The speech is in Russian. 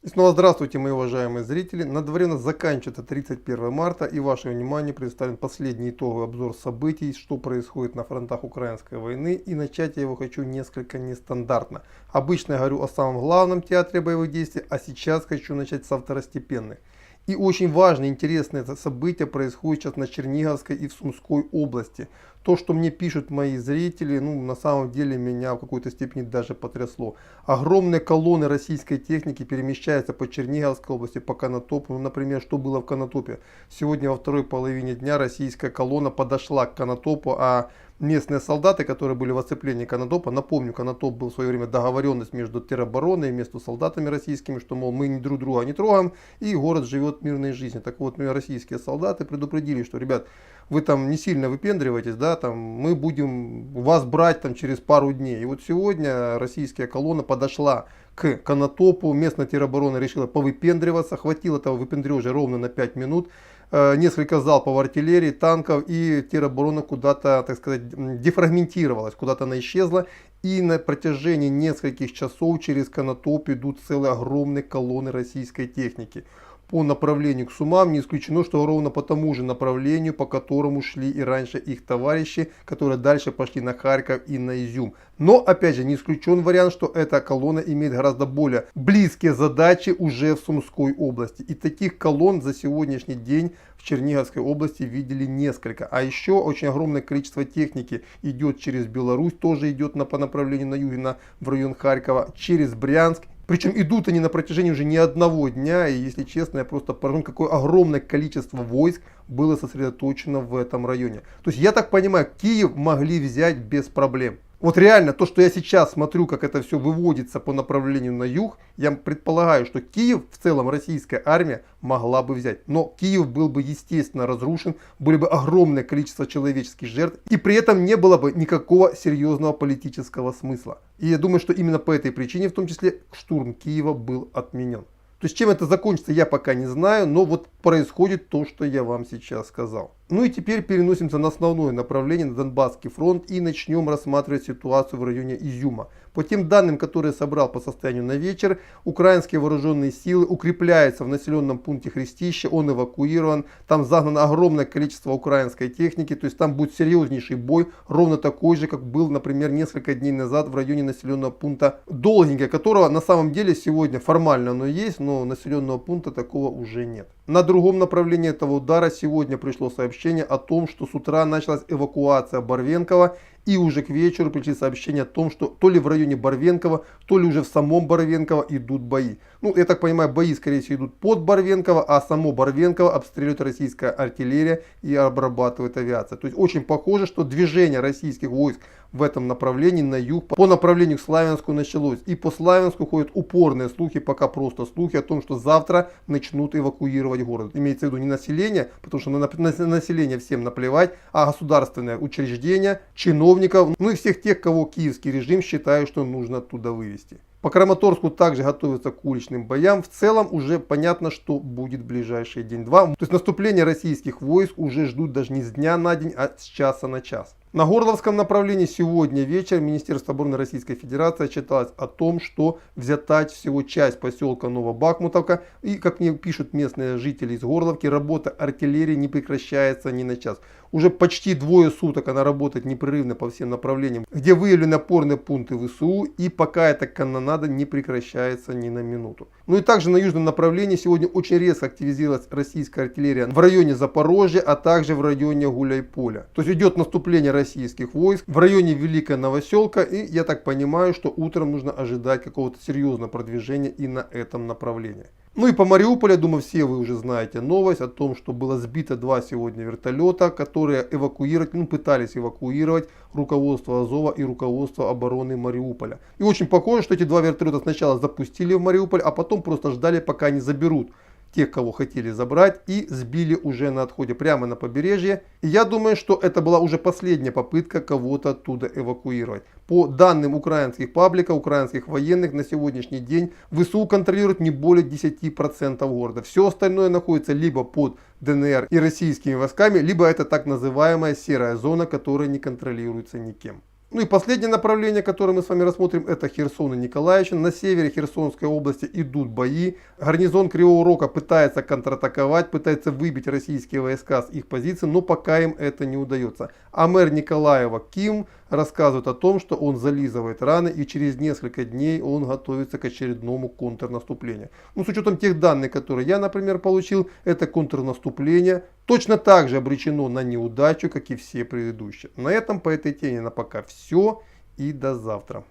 И снова здравствуйте, мои уважаемые зрители. На дворе у нас заканчивается 31 марта, и вашему вниманию представлен последний итоговый обзор событий, что происходит на фронтах украинской войны. И начать я его хочу несколько нестандартно. Обычно я говорю о самом главном театре боевых действий, а сейчас хочу начать со второстепенных. И очень важное, интересное событие происходит сейчас на Черниговской и в Сумской области. То, что мне пишут мои зрители, на самом деле меня в какой-то степени даже потрясло. Огромные колонны российской техники перемещаются по Черниговской области, по Конотопу. Например, что было в Конотопе? Сегодня во второй половине дня российская колонна подошла к Конотопу, а местные солдаты, которые были в оцеплении Конотопа, напомню, Конотоп был в свое время договоренность между теробороной и между солдатами российскими, что, мол, мы друг друга не трогаем, и город живет мирной жизнью. Так вот, российские солдаты предупредили, что, ребят, вы там не сильно выпендриваетесь, да, там мы будем вас брать там через пару дней. И вот сегодня российская колонна подошла к Конотопу, местная тероборона решила повыпендриваться, хватило этого выпендрежа ровно на 5 минут. Несколько залпов артиллерии, танков, и тероборона куда-то, так сказать, дефрагментировалась, куда-то она исчезла. И на протяжении нескольких часов через Конотоп идут целые огромные колонны российской техники по направлению к Сумам. Не исключено, что ровно по тому же направлению, по которому шли и раньше их товарищи, которые дальше пошли на Харьков и на Изюм. Но, опять же, не исключен вариант, что эта колонна имеет гораздо более близкие задачи уже в Сумской области. И таких колонн за сегодняшний день в Черниговской области видели несколько. А еще очень огромное количество техники идет через Беларусь, тоже идет по направлению на юге, в район Харькова, через Брянск. Причем идут они на протяжении уже не одного дня, и если честно, я просто поражен, какое огромное количество войск было сосредоточено в этом районе. То есть я так понимаю, Киев могли взять без проблем. Вот реально, то, что я сейчас смотрю, как это все выводится по направлению на юг, я предполагаю, что Киев, в целом российская армия, могла бы взять. Но Киев был бы, естественно, разрушен, были бы огромное количество человеческих жертв, и при этом не было бы никакого серьезного политического смысла. И я думаю, что именно по этой причине, в том числе, штурм Киева был отменен. То есть чем это закончится, я пока не знаю, но вот происходит то, что я вам сейчас сказал. Ну и теперь переносимся на основное направление, на Донбасский фронт, и начнем рассматривать ситуацию в районе Изюма. По тем данным, которые я собрал по состоянию на вечер, украинские вооруженные силы укрепляются в населенном пункте Христище, он эвакуирован, там загнано огромное количество украинской техники, то есть там будет серьезнейший бой, ровно такой же, как был, например, несколько дней назад в районе населенного пункта Долгенькое, которого на самом деле сегодня формально оно есть, но населенного пункта такого уже нет. На другом направлении этого удара сегодня пришло сообщение о том, что с утра началась эвакуация Барвенкова, и уже к вечеру пришли сообщения о том, что то ли в районе Барвенкова, то ли уже в самом Барвенково идут бои. Я так понимаю, бои, скорее всего, идут под Барвенково, а само Барвенково обстреливает российская артиллерия и обрабатывает авиация. То есть очень похоже, что движение российских войск в этом направлении на юг, по направлению к Славянску началось. И по Славянску ходят упорные слухи, пока просто слухи о том, что завтра начнут эвакуировать город. Имеется в виду не население, потому что на население всем наплевать, а государственные учреждения, чиновников, и всех тех, кого киевский режим считает, что нужно оттуда вывести. По Краматорску также готовятся к уличным боям. В целом уже понятно, что будет в ближайший день-два. То есть наступление российских войск уже ждут даже не с дня на день, а с часа на час. На Горловском направлении сегодня вечером Министерство обороны Российской Федерации отчиталось о том, что взята всего часть поселка Новобахмутовка. И, как мне пишут местные жители из Горловки, работа артиллерии не прекращается ни на час. Уже почти двое суток она работает непрерывно по всем направлениям, где выявлены опорные пункты ВСУ, и пока эта канонада не прекращается ни на минуту. И также на южном направлении сегодня очень резко активизировалась российская артиллерия в районе Запорожья, а также в районе Гуляйполя. То есть идет наступление российских войск в районе Великая Новоселка, и я так понимаю, что утром нужно ожидать какого-то серьезного продвижения и на этом направлении. И по Мариуполю, я думаю, все вы уже знаете новость о том, что было сбито 2 сегодня вертолета, которые пытались эвакуировать руководство Азова и руководство обороны Мариуполя. И очень похоже, что эти 2 вертолета сначала запустили в Мариуполь, а потом просто ждали, пока они заберут тех, кого хотели забрать, и сбили уже на отходе прямо на побережье. И я думаю, что это была уже последняя попытка кого-то оттуда эвакуировать. По данным украинских пабликов, украинских военных, на сегодняшний день ВСУ контролирует не более 10% города. Все остальное находится либо под ДНР и российскими войсками, либо это так называемая серая зона, которая не контролируется никем. Ну и последнее направление, которое мы с вами рассмотрим, это Херсон и Николаевщина. На севере Херсонской области идут бои. Гарнизон Кривого Рога пытается контратаковать, пытается выбить российские войска с их позиций, но пока им это не удается. А мэр Николаева Ким рассказывает о том, что он зализывает раны и через несколько дней он готовится к очередному контрнаступлению. Ну, с учетом тех данных, которые я, например, получил, это контрнаступление точно так же обречено на неудачу, как и все предыдущие. На этом по этой теме на пока все и до завтра.